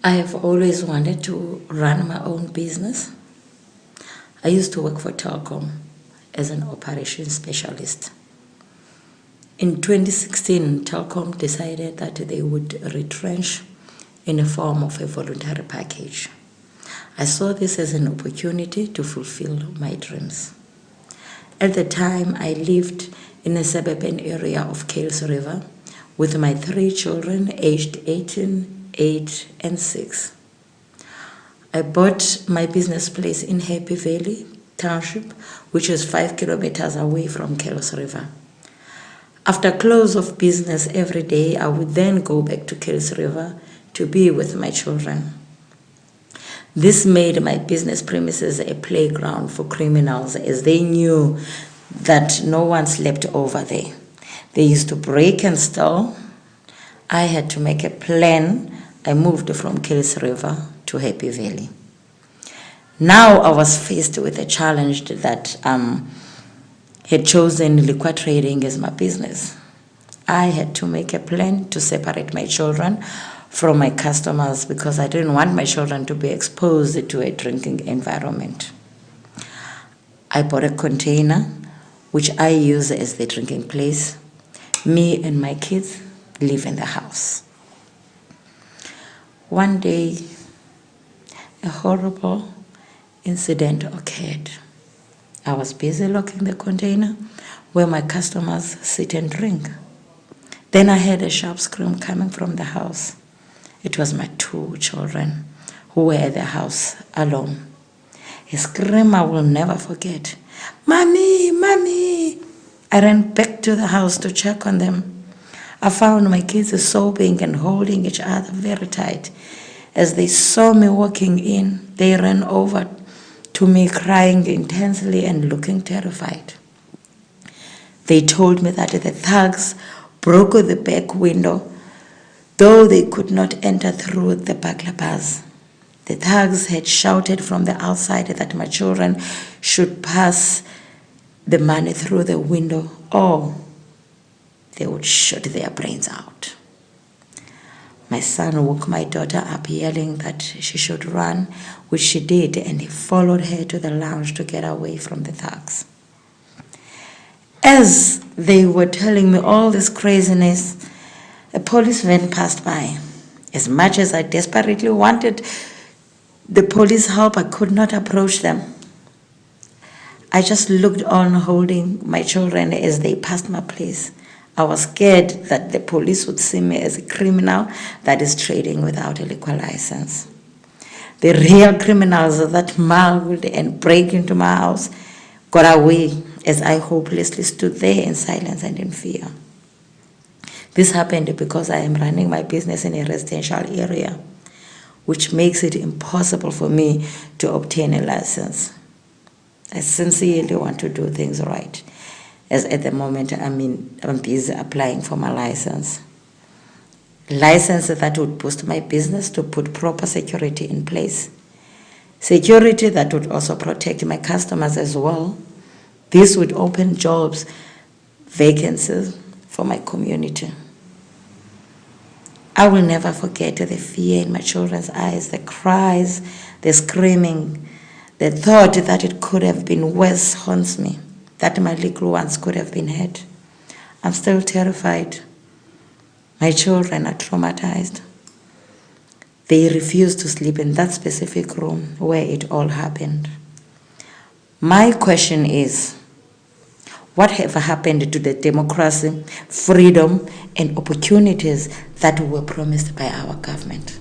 I have always wanted to run my own business. I used to work for Telkom as an operations specialist. In 2016, Telkom decided that they would retrench in the form of a voluntary package. I saw this as an opportunity to fulfill my dreams. At the time, I lived in a suburban area of Kales River with my 3 children aged 18, 8, and 6. I bought my business place in Happy Valley township, which is 5 kilometers away from Kales River. After close of business every day, I would then go back to Kales River to be with my children. This made my business premises a playground for criminals, as they knew that no one slept over there. They used to break and steal. I had to make a plan. I moved from Kales River to Happy Valley. Now I was faced with a challenge that had chosen liquor trading as my business. I had to make a plan to separate my children from my customers because I didn't want my children to be exposed to a drinking environment. I bought a container which I use as the drinking place. Me and my kids live in the house. One day, a horrible incident occurred. I was busy locking the container where my customers sit and drink. Then I heard a sharp scream coming from the house. It was my 2 children who were at the house alone. A scream I will never forget. "Mommy, Mommy!" I ran back to the house to check on them. I found my kids sobbing and holding each other very tight. As they saw me walking in, they ran over to me crying intensely and looking terrified. They told me that the thugs broke the back window, though they could not enter through the burglar bars. The thugs had shouted from the outside that my children should pass the money through the window or they would shoot their brains out. My son woke my daughter up yelling that she should run, which she did, and he followed her to the lounge to get away from the thugs. As they were telling me all this craziness, a police van passed by. As much as I desperately wanted the police help, I could not approach them. I just looked on holding my children as they passed my place. I was scared that the police would see me as a criminal that is trading without a liquor license. The real criminals that smuggled and break into my house got away as I hopelessly stood there in silence and in fear. This happened because I am running my business in a residential area, which makes it impossible for me to obtain a license. I sincerely want to do things right, as at the moment I'm busy applying for my license. License that would boost my business to put proper security in place. Security that would also protect my customers as well. This would open jobs, vacancies for my community. I will never forget the fear in my children's eyes, the cries, the screaming. The thought that it could have been worse haunts me, that my little ones could have been hurt. I'm still terrified. My children are traumatized. They refuse to sleep in that specific room where it all happened. My question is, what have happened to the democracy, freedom, and opportunities that were promised by our government?